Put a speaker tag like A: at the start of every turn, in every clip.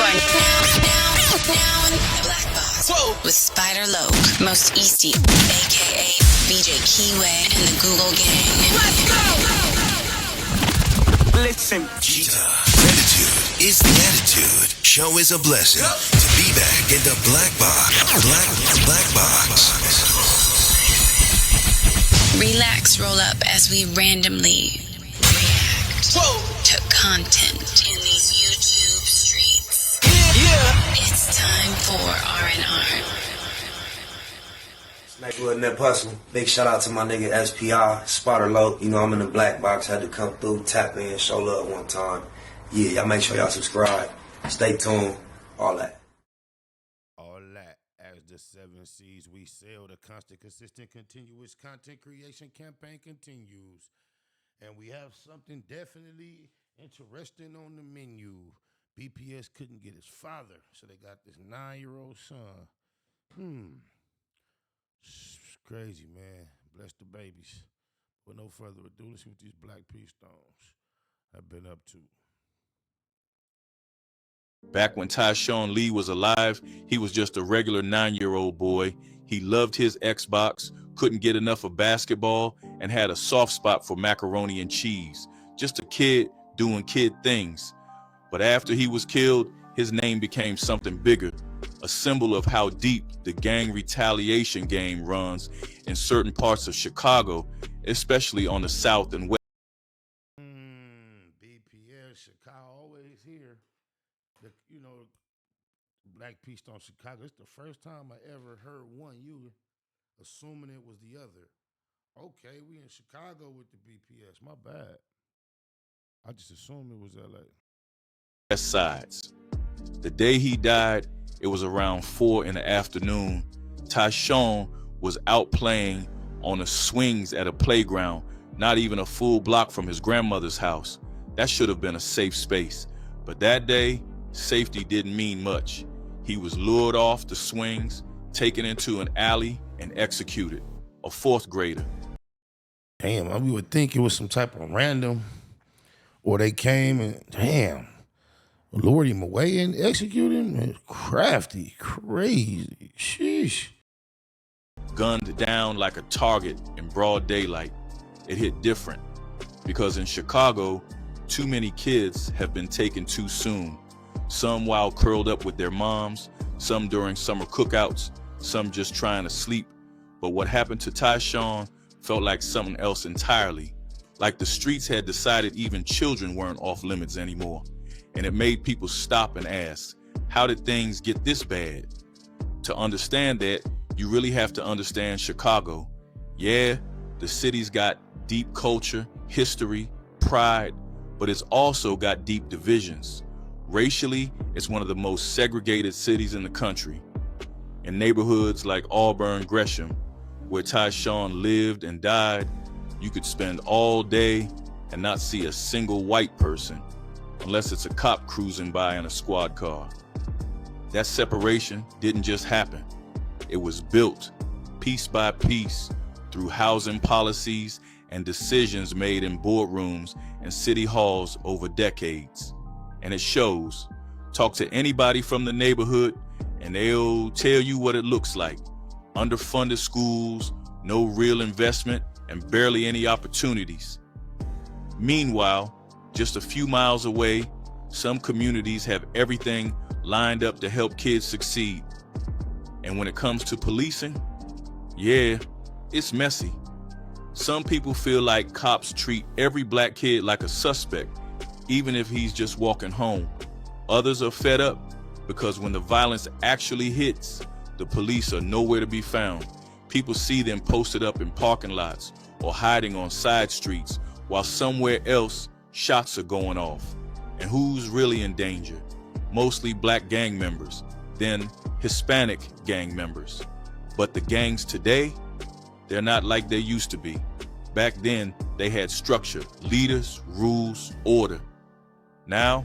A: are now in the Black Box with Spider Loke, Most Easty, aka BJ Keyway, and the Google Gang. Let's go!
B: Listen. Gratitude is the attitude. Show is a blessing. To be back in the Black Box. Black Box.
A: Relax, roll up as we randomly react to content in these YouTube streets. Yeah. It's time for R&R.
C: Snakewood and that Hustle. Big shout out to my nigga SPI, Spotter Low. You know I'm in the Black Box. Had to come through, tap in, show love one time. Yeah, y'all make sure y'all subscribe. Stay tuned. All that.
D: As the 7 C's we sail, the constant, consistent, continuous content creation campaign continues. And we have something definitely interesting on the menu. BPS couldn't get his father, so they got this 9-year-old son. It's crazy, man. Bless the babies. With no further ado, let's see what these black Pea Stones have been up to.
E: Back when Tyshawn Lee was alive, he was just a regular 9-year-old boy. He loved his Xbox, couldn't get enough of basketball, and had a soft spot for macaroni and cheese. Just a kid doing kid things. But after he was killed, his name became something bigger, a symbol of how deep the gang retaliation game runs in certain parts of Chicago, especially on the South and West.
D: BPS, Chicago, always here. Black Pea Stone, Chicago. It's the first time I ever heard one. You were assuming it was the other. Okay, we in Chicago with the BPS. My bad. I just assumed it was LA.
E: West Sides. The day he died, it was around 4 in the afternoon. Tyshawn was out playing on the swings at a playground, not even a full block from his grandmother's house. That should have been a safe space. But that day, safety didn't mean much. He was lured off the swings, taken into an alley, and executed. A 4th grader.
D: Damn, we would think it was some type of random, or they came and, lured him away and executed him. Crafty, crazy, sheesh.
E: Gunned down like a target in broad daylight. It hit different, because in Chicago, too many kids have been taken too soon. Some while curled up with their moms, some during summer cookouts, some just trying to sleep. But what happened to Tyshawn felt like something else entirely. Like the streets had decided even children weren't off limits anymore. And it made people stop and ask, how did things get this bad? To understand that, you really have to understand Chicago. Yeah, the city's got deep culture, history, pride, but it's also got deep divisions. Racially, it's one of the most segregated cities in the country. In neighborhoods like Auburn, Gresham, where Tyshawn lived and died, you could spend all day and not see a single white person, unless it's a cop cruising by in a squad car. That separation didn't just happen. It was built, piece by piece, through housing policies and decisions made in boardrooms and city halls over decades. And it shows. Talk to anybody from the neighborhood and they'll tell you what it looks like. Underfunded schools, no real investment, and barely any opportunities. Meanwhile, just a few miles away, some communities have everything lined up to help kids succeed. And when it comes to policing, yeah, it's messy. Some people feel like cops treat every black kid like a suspect, even if he's just walking home. Others are fed up because when the violence actually hits, the police are nowhere to be found. People see them posted up in parking lots or hiding on side streets, while somewhere else, shots are going off. And who's really in danger? Mostly black gang members, then Hispanic gang members. But the gangs today, they're not like they used to be. Back then, they had structure, leaders, rules, order. Now,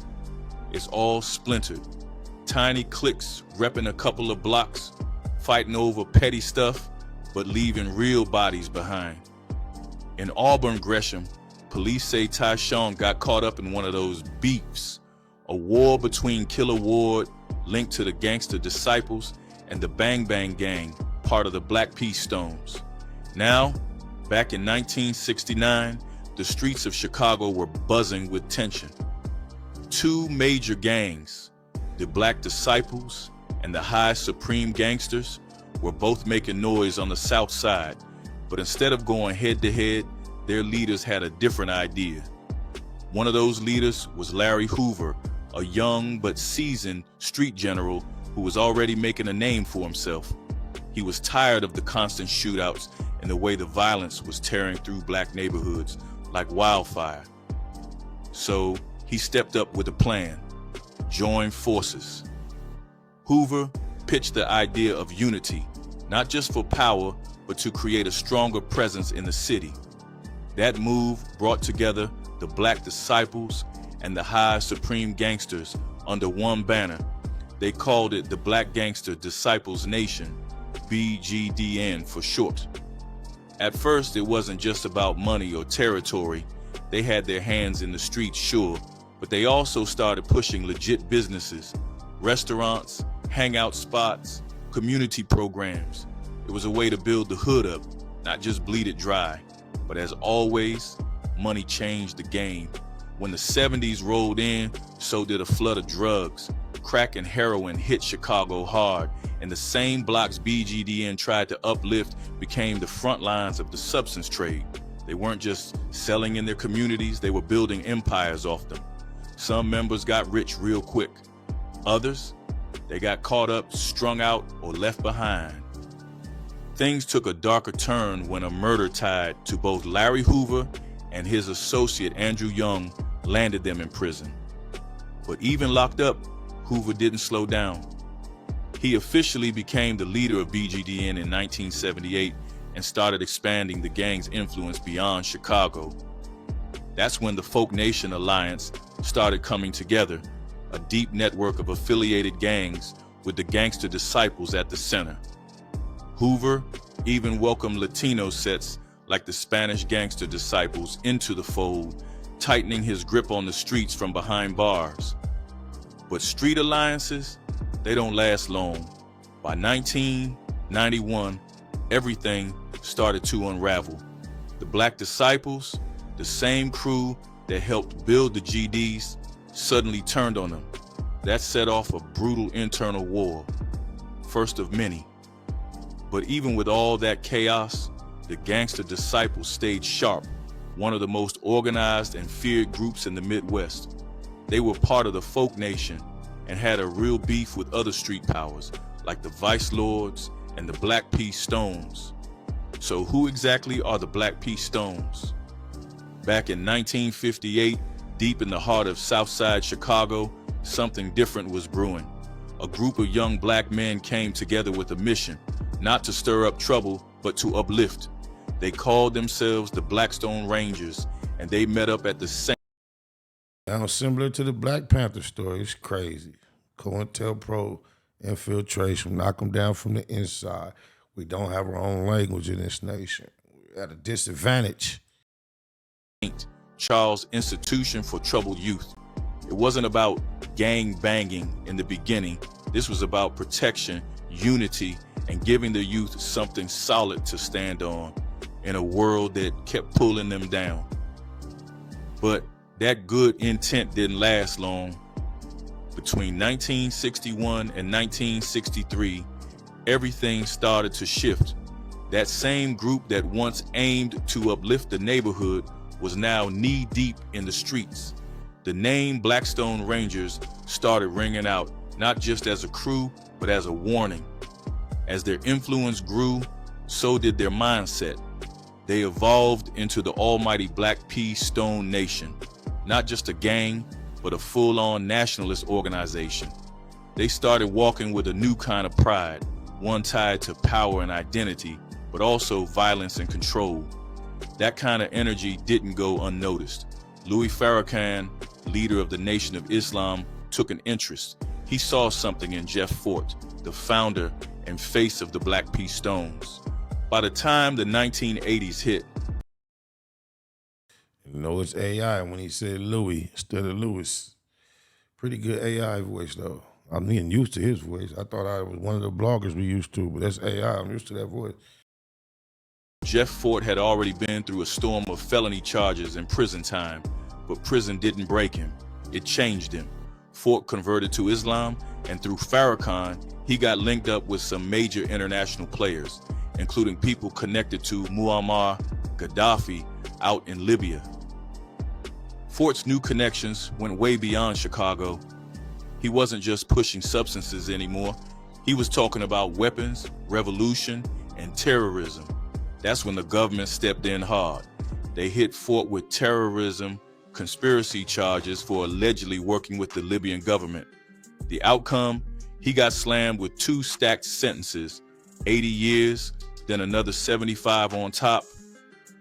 E: it's all splintered. Tiny cliques repping a couple of blocks, fighting over petty stuff, but leaving real bodies behind. In Auburn, Gresham, police say Tyshawn got caught up in one of those beefs a war between Killer Ward, linked to the Gangster Disciples, and the Bang Bang Gang, part of the Black Pea Stones. Now, back in 1969, the streets of Chicago were buzzing with tension. Two major gangs, the Black Disciples and the High Supreme Gangsters, were both making noise on the South Side, but instead of going head-to-head, their leaders had a different idea. One of those leaders was Larry Hoover, a young but seasoned street general who was already making a name for himself. He was tired of the constant shootouts and the way the violence was tearing through black neighborhoods like wildfire. So he stepped up with a plan: join forces. Hoover pitched the idea of unity, not just for power, but to create a stronger presence in the city. That move brought together the Black Disciples and the High Supreme Gangsters under one banner. They called it the Black Gangster Disciples Nation, BGDN for short. At first, it wasn't just about money or territory. They had their hands in the streets, sure, but they also started pushing legit businesses, restaurants, hangout spots, community programs. It was a way to build the hood up, not just bleed it dry. But as always, money changed the game. When the 70s rolled in, so did a flood of drugs. Crack and heroin hit Chicago hard, and the same blocks BGDN tried to uplift became the front lines of the substance trade. They weren't just selling in their communities, they were building empires off them. Some members got rich real quick. Others, they got caught up, strung out, or left behind. Things took a darker turn when a murder tied to both Larry Hoover and his associate Andrew Young landed them in prison. But even locked up, Hoover didn't slow down. He officially became the leader of BGDN in 1978 and started expanding the gang's influence beyond Chicago. That's when the Folk Nation Alliance started coming together, a deep network of affiliated gangs with the Gangster Disciples at the center. Hoover even welcomed Latino sets like the Spanish Gangster Disciples into the fold, tightening his grip on the streets from behind bars. But street alliances, they don't last long. By 1991, everything started to unravel. The Black Disciples, the same crew that helped build the GDs, suddenly turned on them. That set off a brutal internal war, first of many. But even with all that chaos, the Gangster Disciples stayed sharp, one of the most organized and feared groups in the Midwest. They were part of the Folk Nation and had a real beef with other street powers like the Vice Lords and the Black Pea Stones. So who exactly are the Black Pea Stones? Back in 1958, deep in the heart of Southside Chicago, something different was brewing. A group of young black men came together with a mission, not to stir up trouble, but to uplift. They called themselves the Blackstone Rangers, and they met up at the same.
D: Sounds similar to the Black Panther story. It's crazy. COINTELPRO infiltration, knock them down from the inside. We don't have our own language in this nation. We're at a disadvantage.
E: Charles Institution for Troubled Youth. It wasn't about gang banging in the beginning. This was about protection, unity, and giving the youth something solid to stand on in a world that kept pulling them down. But that good intent didn't last long. Between 1961 and 1963, everything started to shift. That same group that once aimed to uplift the neighborhood was now knee-deep in the streets. The name Blackstone Rangers started ringing out, not just as a crew, but as a warning. As their influence grew, so did their mindset. They evolved into the almighty Black Pea Stone Nation, not just a gang, but a full-on nationalist organization. They started walking with a new kind of pride, one tied to power and identity, but also violence and control. That kind of energy didn't go unnoticed. Louis Farrakhan, leader of the Nation of Islam, took an interest. He saw something in Jeff Fort, the founder and face of the Black Pea Stones. By the time the 1980s hit,
D: You know it's AI when he said Louis instead of Louis. Pretty good AI voice, though. I'm getting used to his voice. I thought I was one of the bloggers we used to, but that's AI. I'm used to that voice.
E: Jeff Fort had already been through a storm of felony charges and prison time, but prison didn't break him. It changed him. Fort converted to Islam, and through Farrakhan, he got linked up with some major international players, including people connected to Muammar Gaddafi out in Libya. Fort's new connections went way beyond Chicago. He wasn't just pushing substances anymore. He was talking about weapons, revolution, and terrorism. That's when the government stepped in hard. They hit Fort with terrorism, conspiracy charges for allegedly working with the Libyan government. The outcome, he got slammed with 2 stacked sentences, 80 years, then another 75 on top.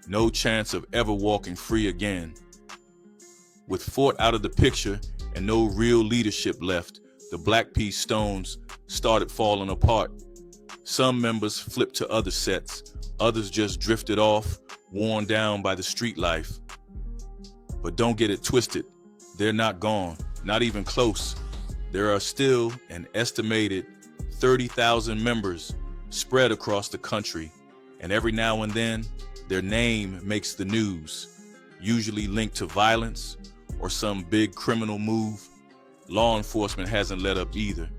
E: No chance of ever walking free again. With Fort out of the picture and no real leadership left, the Pea Stones started falling apart. Some members flipped to other sets, others just drifted off, worn down by the street life. But don't get it twisted, they're not gone, not even close. There are still an estimated 30,000 members spread across the country, and every now and then, their name makes the news, usually linked to violence or some big criminal move. Law enforcement hasn't let up either.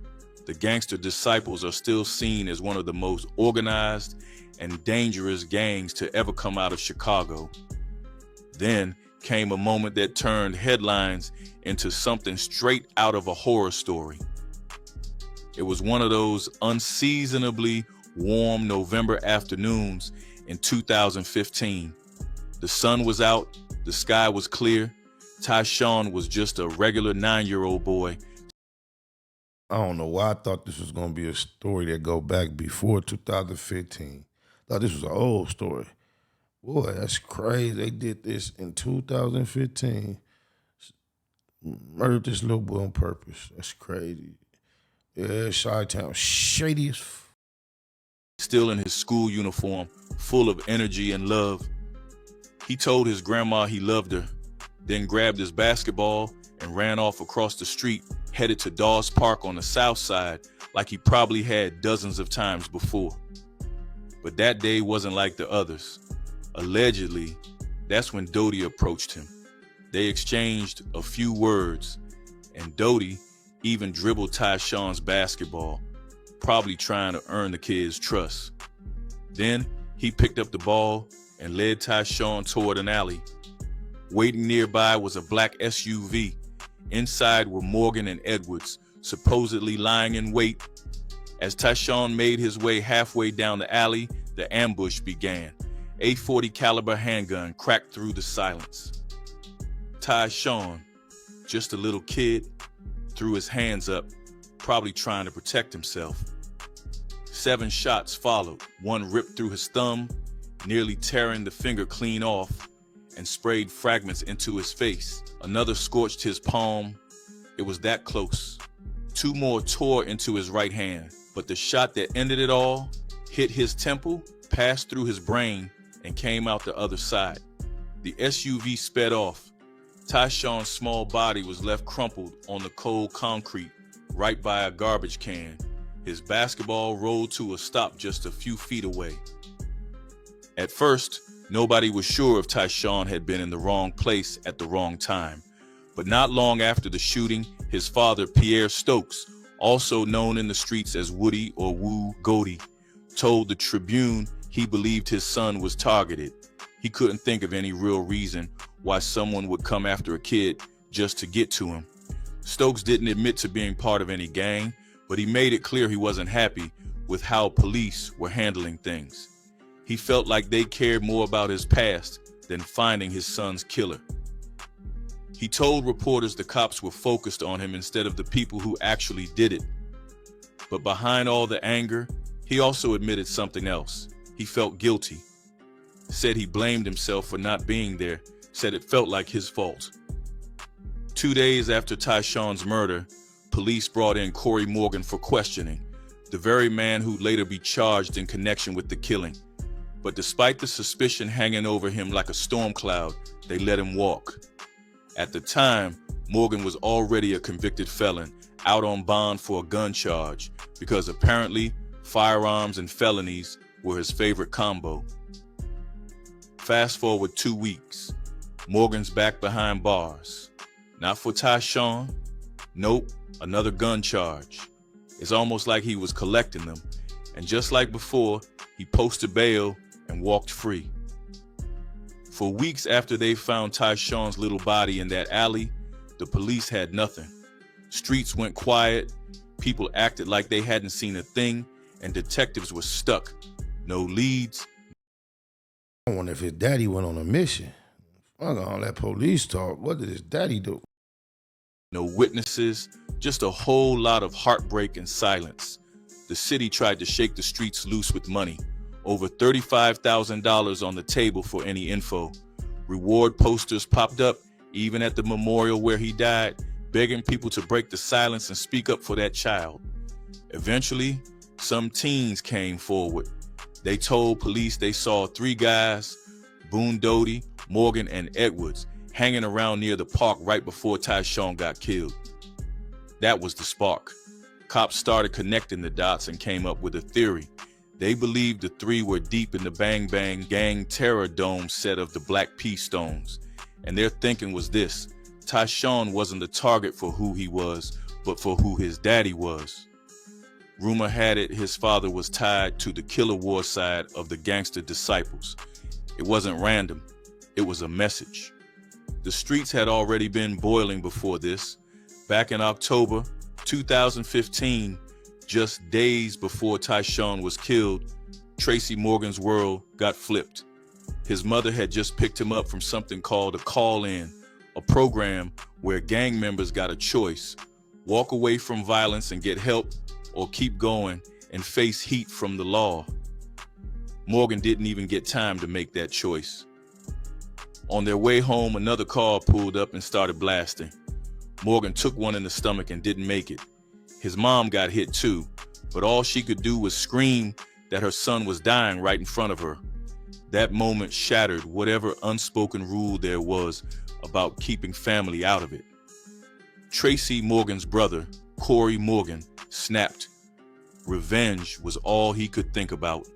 E: The Gangster disciples are still seen as one of the most organized and dangerous gangs to ever come out of Chicago. Then came a moment that turned headlines into something straight out of a horror story. It was one of those unseasonably warm November afternoons in 2015. The sun was out, the sky was clear. Tyshawn was just a regular 9-year-old boy.
D: I don't know why I thought this was going to be a story that go back before 2015. I thought this was an old story. Boy, that's crazy. They did this in 2015. Murdered this little boy on purpose. That's crazy. Yeah, Chi-Town, shady as
E: Still in his school uniform, full of energy and love. He told his grandma he loved her, then grabbed his basketball and ran off across the street, headed to Dawes Park on the south side like he probably had dozens of times before. But that day wasn't like the others. Allegedly, that's when Doty approached him. They exchanged a few words, and Doty even dribbled Tyshawn's basketball, probably trying to earn the kid's trust. Then he picked up the ball and led Tyshawn toward an alley. Waiting nearby was a black SUV. Inside were Morgan and Edwards, supposedly lying in wait. As Tyshawn made his way halfway down the alley, the ambush began. A .40 caliber handgun cracked through the silence. Tyshawn, just a little kid, threw his hands up, probably trying to protect himself. 7 shots followed. One ripped through his thumb, nearly tearing the finger clean off, and sprayed fragments into his face. Another scorched his palm. It was that close. 2 more tore into his right hand, but the shot that ended it all hit his temple, passed through his brain, and came out the other side. The SUV sped off. Tyshawn's small body was left crumpled on the cold concrete right by a garbage can. His basketball rolled to a stop just a few feet away. At first, nobody was sure if Tyshawn had been in the wrong place at the wrong time. But not long after the shooting, his father, Pierre Stokes, also known in the streets as Woody or Woo Goaty, told the Tribune he believed his son was targeted. He couldn't think of any real reason why someone would come after a kid just to get to him. Stokes didn't admit to being part of any gang, but he made it clear he wasn't happy with how police were handling things. He felt like they cared more about his past than finding his son's killer. He told reporters the cops were focused on him instead of the people who actually did it. But behind all the anger, he also admitted something else. He felt guilty. Said he blamed himself for not being there, said it felt like his fault. 2 days after Tyshawn's murder, police brought in Corey Morgan for questioning, the very man who'd later be charged in connection with the killing. But despite the suspicion hanging over him like a storm cloud, they let him walk. At the time, Morgan was already a convicted felon out on bond for a gun charge because apparently firearms and felonies were his favorite combo. Fast forward 2 weeks. Morgan's back behind bars. Not for Tyshawn. Nope, another gun charge. It's almost like he was collecting them. And just like before, he posted bail and walked free. For weeks after they found Tyshawn's little body in that alley, the police had nothing. Streets went quiet, people acted like they hadn't seen a thing, and detectives were stuck. No leads.
D: I wonder if his daddy went on a mission. Fuck all that police talk. What did his daddy do?
E: No witnesses, just a whole lot of heartbreak and silence. The city tried to shake the streets loose with money. Over $35,000 on the table for any info. Reward posters popped up, even at the memorial where he died, begging people to break the silence and speak up for that child. Eventually, some teens came forward. They told police they saw 3 guys, Boone Doty, Morgan, and Edwards, hanging around near the park right before Tyshawn got killed. That was the spark. Cops started connecting the dots and came up with a theory. They believed the 3 were deep in the Bang Bang Gang Terror Dome set of the Black Pea Stones. And their thinking was this: Tyshawn wasn't the target for who he was, but for who his daddy was. Rumor had it his father was tied to the killer war side of the Gangster disciples. It wasn't random. It was a message. The streets had already been boiling before this. Back in October 2015, just days before Tyshawn was killed, Tracy Morgan's world got flipped. His mother had just picked him up from something called a call-in, a program where gang members got a choice: walk away from violence and get help, or keep going and face heat from the law. Morgan didn't even get time to make that choice. On their way home, another car pulled up and started blasting. Morgan took one in the stomach and didn't make it. His mom got hit too, but all she could do was scream that her son was dying right in front of her. That moment shattered whatever unspoken rule there was about keeping family out of it. Tracy Morgan's brother, Corey Morgan, snapped. Revenge was all he could think about.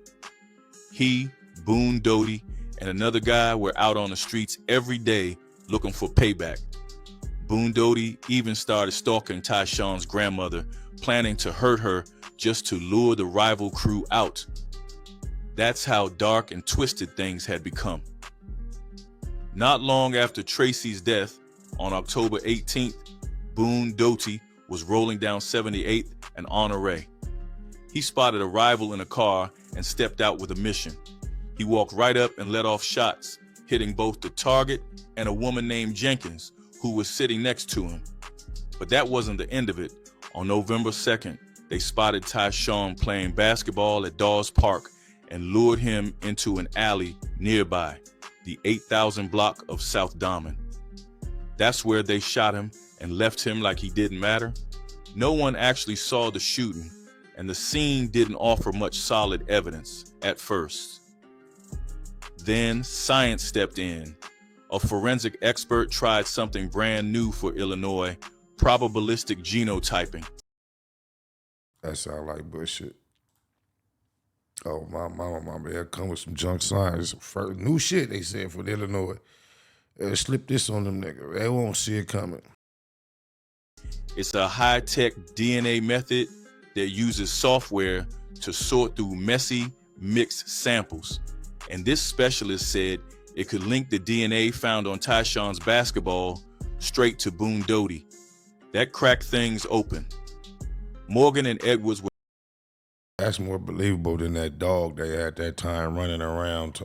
E: He, Boone Doty, and another guy were out on the streets every day looking for payback. Boone Doty even started stalking Tyshawn's grandmother, planning to hurt her just to lure the rival crew out. That's how dark and twisted things had become. Not long after Tracy's death, on October 18th, Boone Doty was rolling down 78th and Honore. He spotted a rival in a car and stepped out with a mission. He walked right up and let off shots, hitting both the target and a woman named Jenkins, who was sitting next to him. But that wasn't the end of it. On November 2nd, they spotted Tyshawn playing basketball at Dawes Park and lured him into an alley nearby, the 8000 block of South Dahmen. That's where they shot him and left him like he didn't matter. No one actually saw the shooting, and the scene didn't offer much solid evidence at first. Then science stepped in. A forensic expert tried something brand new for Illinois: probabilistic genotyping.
D: That sound like bullshit. Oh, my bad. Come with some junk science. New shit, they said, for Illinois. Slip this on them niggas. They won't see it coming.
E: It's a high-tech DNA method that uses software to sort through messy, mixed samples. And this specialist said it could link the DNA found on Tyshawn's basketball straight to Boone Doty. That cracked things open. Morgan and Edwards were...
D: That's more believable than that dog they had that time running around.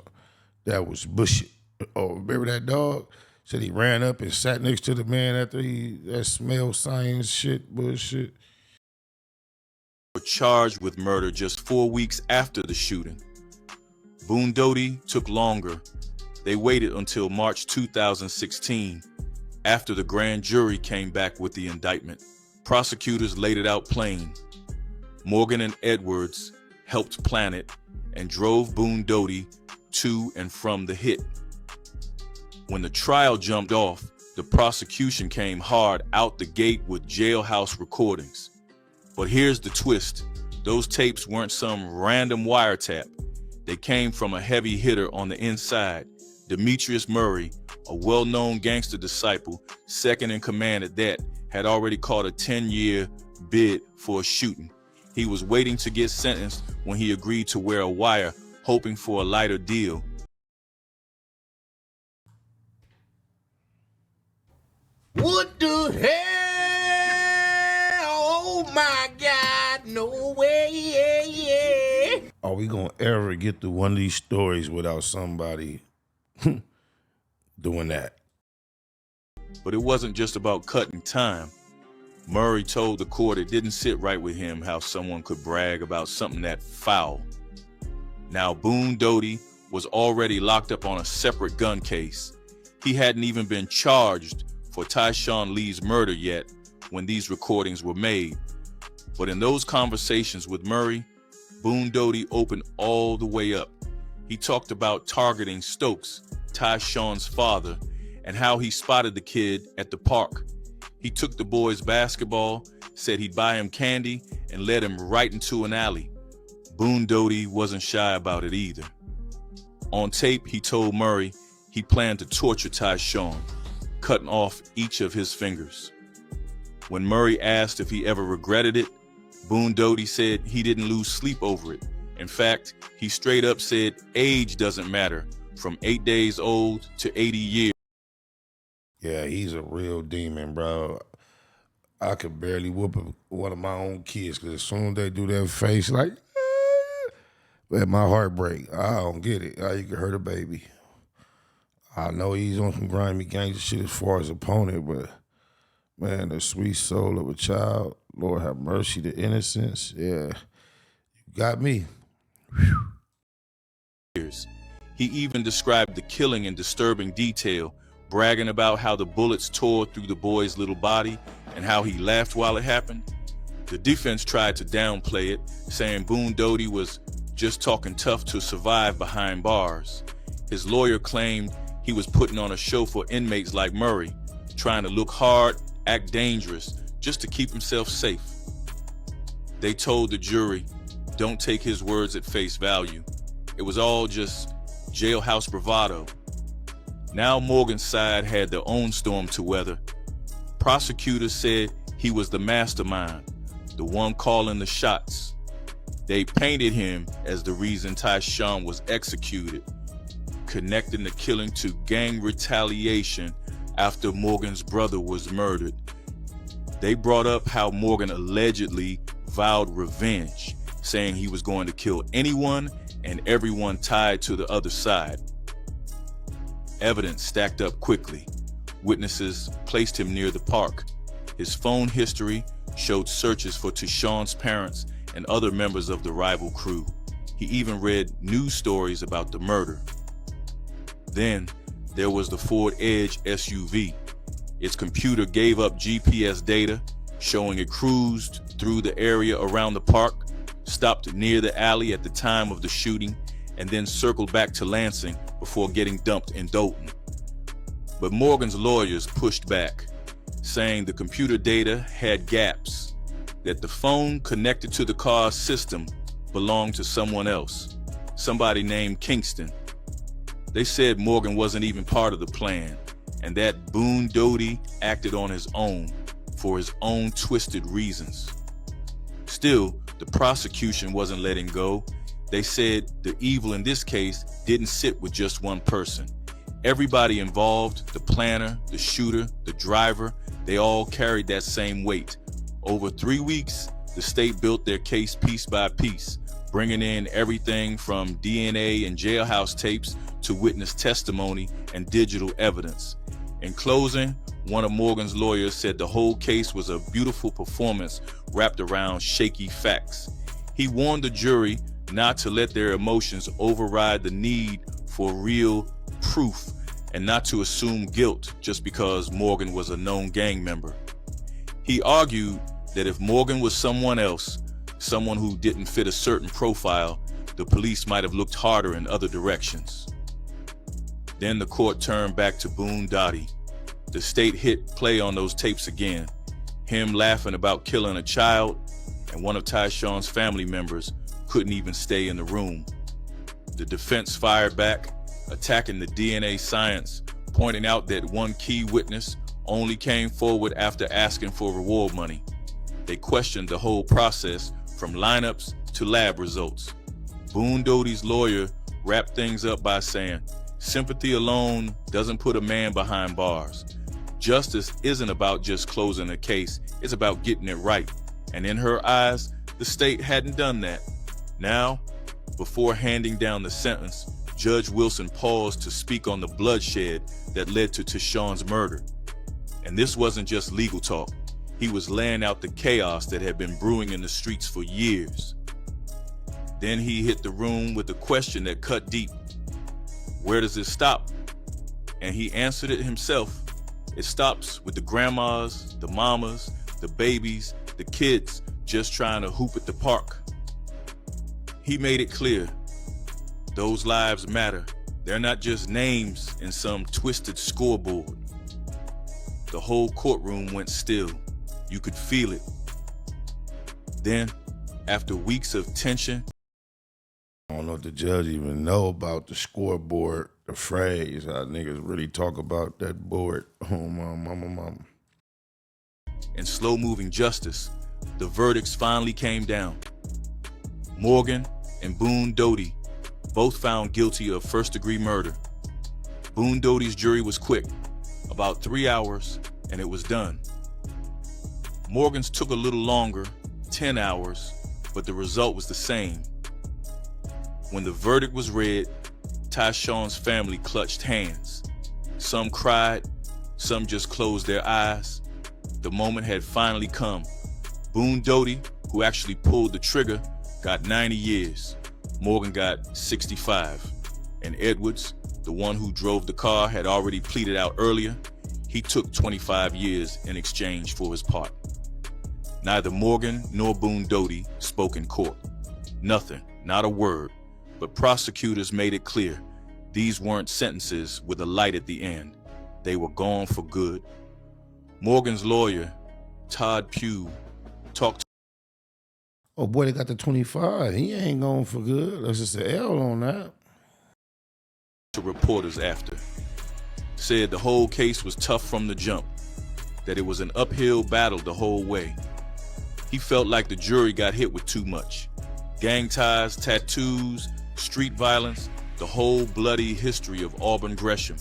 D: That was bullshit. Oh, remember that dog? Said he ran up and sat next to the man after that smelled science shit, bullshit.
E: Were charged with murder just 4 weeks after the shooting. Boone Doty took longer. They waited until March 2016, after the grand jury came back with the indictment. Prosecutors laid it out plain. Morgan and Edwards helped plan it and drove Boone Doty to and from the hit. When the trial jumped off, the prosecution came hard out the gate with jailhouse recordings. But here's the twist. Those tapes weren't some random wiretap. They came from a heavy hitter on the inside, Demetrius Murray, a well-known gangster disciple, second in command at that, had already caught a 10-year bid for a shooting. He was waiting to get sentenced when he agreed to wear a wire, hoping for a lighter deal.
D: What the hell? Oh my God, no way. Are we gonna ever get through one of these stories without somebody doing that?
E: But it wasn't just about cutting time. Murray told the court it didn't sit right with him how someone could brag about something that foul. Now, Boone Doty was already locked up on a separate gun case. He hadn't even been charged for Tyshawn Lee's murder yet when these recordings were made. But in those conversations with Murray, Boone Doty opened all the way up. He talked about targeting Stokes, Tyshawn's father, and how he spotted the kid at the park. He took the boy's basketball, said he'd buy him candy, and led him right into an alley. Boone Doty wasn't shy about it either. On tape, he told Murray he planned to torture Tyshawn, cutting off each of his fingers. When Murray asked if he ever regretted it, Boone Doty said he didn't lose sleep over it. In fact, he straight up said age doesn't matter, from 8 days old to 80 years.
D: Yeah, he's a real demon, bro. I could barely whoop one of my own kids because as soon as they do that face, like, let my heart break. I don't get it. How you can hurt a baby. I know he's on some grimy gangster shit as far as opponent, but man, the sweet soul of a child, Lord have mercy, the innocence. Yeah, you got me. Whew.
E: He even described the killing in disturbing detail, bragging about how the bullets tore through the boy's little body and how he laughed while it happened. The defense tried to downplay it, saying Boone Doty was just talking tough to survive behind bars. His lawyer claimed he was putting on a show for inmates like Murray, trying to look hard, act dangerous, just to keep himself safe. They told the jury, don't take his words at face value. It was all just jailhouse bravado. Now Morgan's side had their own storm to weather. Prosecutors said he was the mastermind, the one calling the shots. They painted him as the reason Tyshawn was executed, connecting the killing to gang retaliation after Morgan's brother was murdered. They brought up how Morgan allegedly vowed revenge, saying he was going to kill anyone and everyone tied to the other side. Evidence stacked up quickly. Witnesses placed him near the park. His phone history showed searches for Tyshawn's parents and other members of the rival crew. He even read news stories about the murder. Then there was the Ford Edge SUV. Its computer gave up GPS data, showing it cruised through the area around the park, stopped near the alley at the time of the shooting, and then circled back to Lansing before getting dumped in Dolton. But Morgan's lawyers pushed back, saying the computer data had gaps, that the phone connected to the car's system belonged to someone else, somebody named Kingston. They said Morgan wasn't even part of the plan, and that Boone Doty acted on his own for his own twisted reasons. Still, the prosecution wasn't letting go. They said the evil in this case didn't sit with just one person. Everybody involved, the planner, the shooter, the driver, they all carried that same weight. Over 3 weeks, the state built their case piece by piece, bringing in everything from DNA and jailhouse tapes to witness testimony and digital evidence. In closing, one of Morgan's lawyers said the whole case was a beautiful performance wrapped around shaky facts. He warned the jury not to let their emotions override the need for real proof and not to assume guilt just because Morgan was a known gang member. He argued that if Morgan was someone else, someone who didn't fit a certain profile, the police might have looked harder in other directions. Then the court turned back to Boone Doty. The state hit play on those tapes again, him laughing about killing a child, and one of Tyshawn's family members couldn't even stay in the room. The defense fired back, attacking the DNA science, pointing out that one key witness only came forward after asking for reward money. They questioned the whole process from lineups to lab results. Boone Doty's lawyer wrapped things up by saying, "Sympathy alone doesn't put a man behind bars. Justice isn't about just closing a case, it's about getting it right." And in her eyes, the state hadn't done that. Now, before handing down the sentence, Judge Wilson paused to speak on the bloodshed that led to Tyshawn's murder. And this wasn't just legal talk. He was laying out the chaos that had been brewing in the streets for years. Then he hit the room with a question that cut deep. Where does it stop? And he answered it himself. It stops with the grandmas, the mamas, the babies, the kids just trying to hoop at the park. He made it clear. Those lives matter. They're not just names in some twisted scoreboard. The whole courtroom went still. You could feel it. Then, after weeks of tension,
D: I don't know if the judge even know about the scoreboard, the phrase, how niggas really talk about that board. Oh, my mama.
E: and slow-moving justice, the verdicts finally came down. Morgan and Boone Doty both found guilty of first-degree murder. Boone Doty's jury was quick, about 3 hours, and it was done. Morgan's took a little longer, 10 hours, but the result was the same. When the verdict was read, Tyshawn's family clutched hands. Some cried, some just closed their eyes. The moment had finally come. Boone Doty, who actually pulled the trigger, got 90 years. Morgan got 65. And Edwards, the one who drove the car, had already pleaded out earlier. He took 25 years in exchange for his part. Neither Morgan nor Boone Doty spoke in court. Nothing, not a word. But prosecutors made it clear these weren't sentences with a light at the end. They were gone for good. Morgan's lawyer, Todd Pugh, talked
D: Oh boy, they got the 25. He ain't going for good. That's just an L on that.
E: to reporters after. Said the whole case was tough from the jump, that it was an uphill battle the whole way. He felt like the jury got hit with too much. Gang ties, tattoos, street violence, the whole bloody history of Auburn Gresham.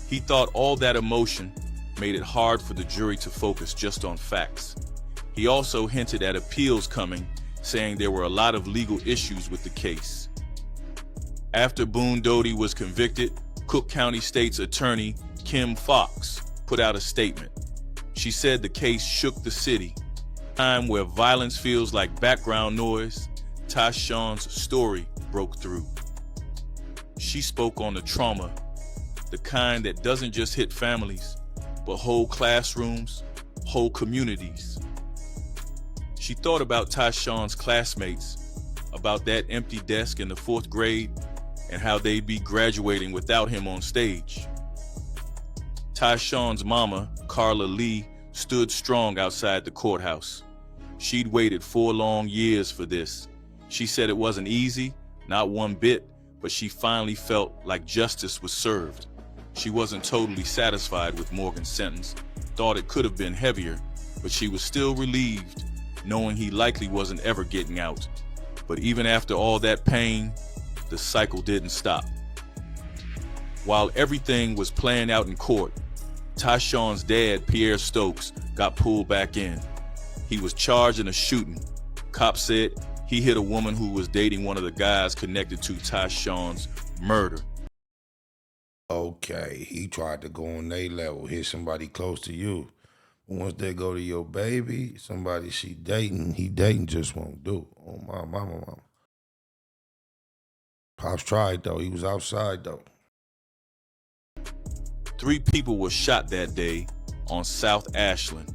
E: He thought all that emotion made it hard for the jury to focus just on facts. He also hinted at appeals coming, saying there were a lot of legal issues with the case. After Boone Doty was convicted, Cook County State's attorney, Kim Fox, put out a statement. She said the case shook the city. Time where violence feels like background noise, Tyshawn's story broke through. She spoke on the trauma, the kind that doesn't just hit families, but whole classrooms, whole communities. She thought about Tyshawn's classmates, about that empty desk in the 4th grade, and how they'd be graduating without him on stage. Tyshawn's mama, Carla Lee, stood strong outside the courthouse. She'd waited 4 long years for this. She said it wasn't easy, not one bit, but she finally felt like justice was served. She wasn't totally satisfied with Morgan's sentence, thought it could have been heavier, but she was still relieved, knowing he likely wasn't ever getting out. But even after all that pain, the cycle didn't stop. While everything was playing out in court, Tyshawn's dad, Pierre Stokes, got pulled back in. He was charged in a shooting. Cops said he hit a woman who was dating one of the guys connected to Tyshawn's murder.
D: Okay, he tried to go on their level, hit somebody close to you. But once they go to your baby, somebody he dating just won't do. Oh, my mama. Pops tried, though. He was outside, though.
E: 3 people were shot that day on South Ashland.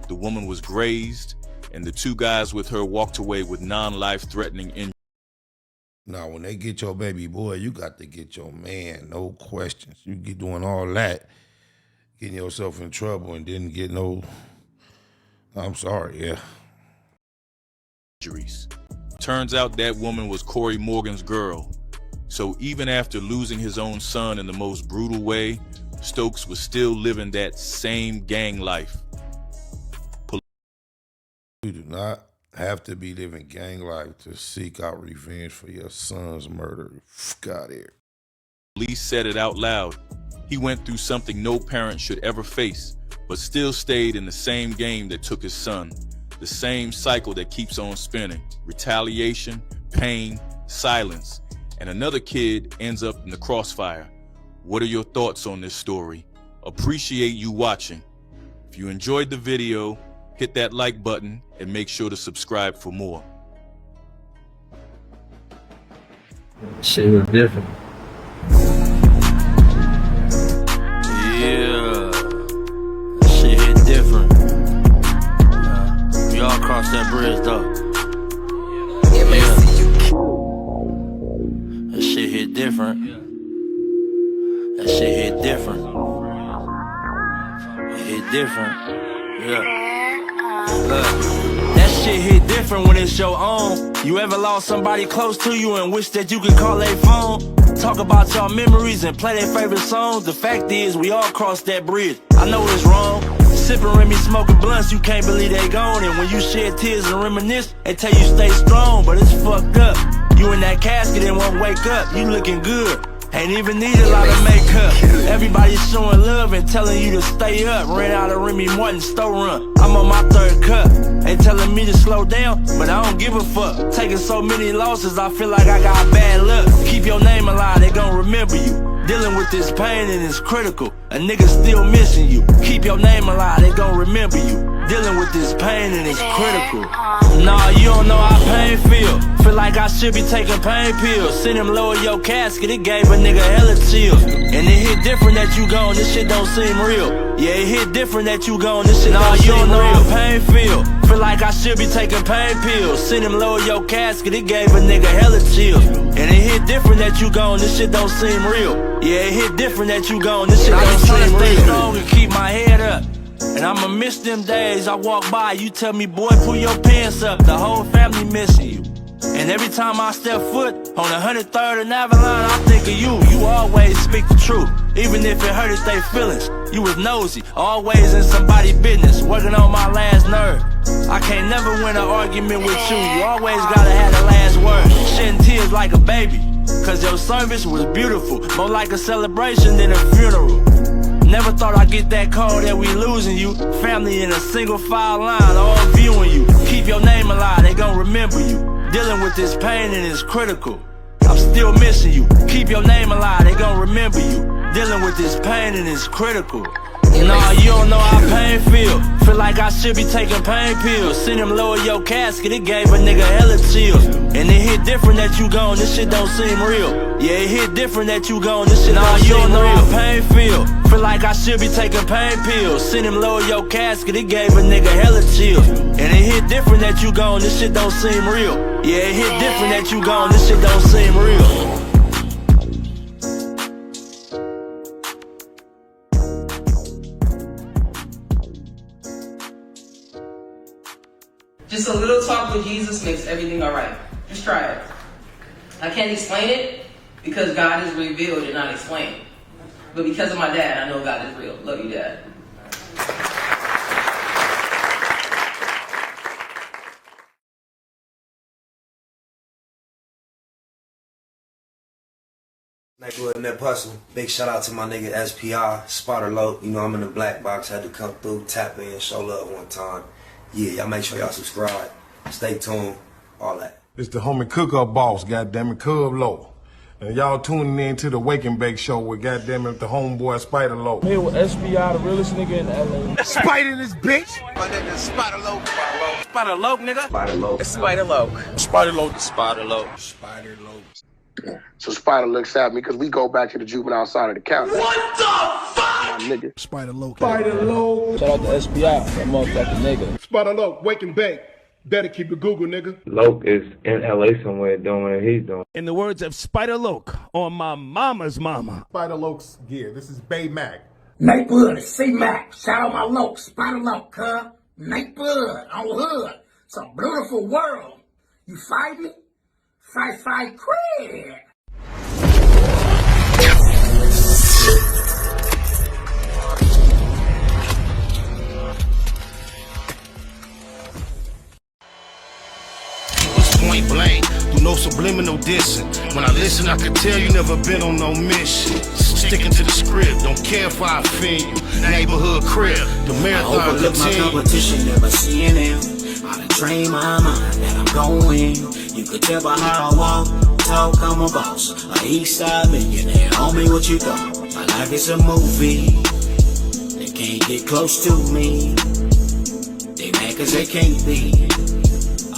E: The woman was grazed, and the 2 guys with her walked away with non-life-threatening injuries.
D: Now, when they get your baby boy, you got to get your man, no questions. You get doing all that, getting yourself in trouble and didn't get no, I'm sorry, yeah.
E: Injuries. Turns out that woman was Corey Morgan's girl. So even after losing his own son in the most brutal way, Stokes was still living that same gang life.
D: You do not have to be living gang life to seek out revenge for your son's murder. Got it.
E: Police said it out loud. He went through something no parent should ever face, but still stayed in the same game that took his son. The same cycle that keeps on spinning. Retaliation, pain, silence. And another kid ends up in the crossfire. What are your thoughts on this story? Appreciate you watching. If you enjoyed the video, hit that like button and make sure to subscribe for more.
F: Shit was different.
G: Yeah, shit hit different. We all crossed that bridge though. Yeah, that shit hit different. That shit hit different. It hit different. Yeah. That shit hit different when it's your own. You ever lost somebody close to you and wish that you could call their phone? Talk about your memories and play their favorite songs. The fact is, we all crossed that bridge. I know it's wrong. Sipping Remy, smoking blunts, you can't believe they gone. And when you shed tears and reminisce, they tell you stay strong, but it's fucked up. You in that casket and won't wake up. You looking good. Ain't even need a lot of makeup. Everybody's showing love and telling you to stay up. Ran out of Remy Martin store run. I'm on my third cup. They telling me to slow down, but I don't give a fuck. Taking so many losses, I feel like I got bad luck. Keep your name alive, they gon' remember you. Dealing with this pain and it's critical. A nigga still missing you. Keep your name alive, they gon' remember you. Dealing with this pain and it's critical. Nah, you don't know how pain feel. Feel like I should be taking pain pills. Send him lower your casket, it gave a nigga hella chills. And it hit different that you gone, this shit don't seem real. Yeah, it hit different that you gone, this shit don't seem real. Nah, you don't know how pain feel. Feel like I should be taking pain pills. Send him lower your casket, it gave a nigga hella chills. And it hit different that you gone, this shit don't seem real. Yeah, it hit different that you gone, this shit don't seem real. I stay strong and keep my head up. And I'ma miss them days I walk by, you tell me, boy, pull your pants up. The whole family missing you. And every time I step foot on 103rd and Avalon, I think of you. You always speak the truth, even if it hurted their feelings. You was nosy, always in somebody's business, working on my last nerve. I can't never win an argument with you. You always gotta have the last word. Shedding tears like a baby, cause your service was beautiful. More like a celebration than a funeral. Never thought I'd get that call that we losing you. Family in a single file line, all viewing you. Keep your name alive, they gon' remember you. Dealing with this pain and it's critical. I'm still missing you. Keep your name alive, they gon' remember you. Dealing with this pain and it's critical. Nah, you don't know how pain feel. Feel like I should be taking pain pills. Send him lower your casket, it gave a nigga hella chills. And it hit different that you gone, this shit don't seem real. Yeah, it hit different that you gone, this shit don't seem real. Nah, you don't know how pain feel. Feel like I should be taking pain pills. Send him lower your casket, it gave a nigga hella chills. And it hit different that you gone, this shit don't seem real. Yeah, it hit different that you gone, this shit don't seem real.
H: Just a little talk with Jesus makes everything alright. Just try it. I can't explain it because God is revealed and not explained. But because of my dad, I know God is real. Love you, Dad.
C: Nigga in that hustle. Big shout out to my nigga SPI, Spotter Low. You know I'm in the black box, had to come through, tap in, show love one time. Yeah, y'all make sure y'all subscribe. Stay tuned, all that.
I: It's the homie cook-up boss, goddammit, Cub Low. And y'all tuning in to the Wake and Bake Show with goddammit the homeboy Spider Low.
F: Here with SPI, the realest nigga in LA.
I: Spider this bitch!
J: My name is Spider Low.
G: Spider Low, nigga.
C: Spider Low.
J: It's Spider Low.
I: Spider Low.
G: Spider Low.
J: Spider Low.
K: So Spider looks at me because we go back to the juvenile side of the county.
J: What the fuck?
K: My nigga.
I: Spider Low.
F: Spider Low. Shout out to SPI, that motherfucking nigga.
I: Spider Low, Wake and Bake. Better keep it Google, nigga.
L: Loke is in LA somewhere doing what he's doing.
M: In the words of Spider Loke on my mama's mama.
I: Spider Loke's gear. This is Bay Mac.
M: Nate Blood, C-Mac, shout out my loc, Spider Loc, cuz. Nate Blood, on hood. It's a beautiful world. You fight me? Fight, crack.
D: Point blank, through no subliminal dissing. When I listen, I can tell you never been on no mission. Sticking to the script, don't care if I offend you. Neighborhood crib, the marathon
N: I overlook my competition, never seeing them. I done trained my mind that I'm going. You could tell by how I walk, talk, I'm a boss. A east side millionaire, homie, what you thought? My life is a movie. They can't get close to me. They mad cause they can't be.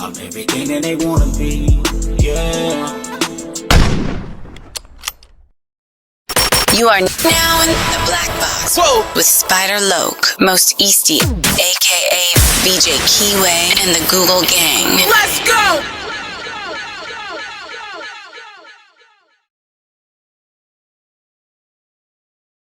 N: I'm everything that they wanna be, yeah.
A: You are now in the Black Box with Spider Loc, Most Easty, aka BJ Keyway, and the Google Gang.
J: Let's go!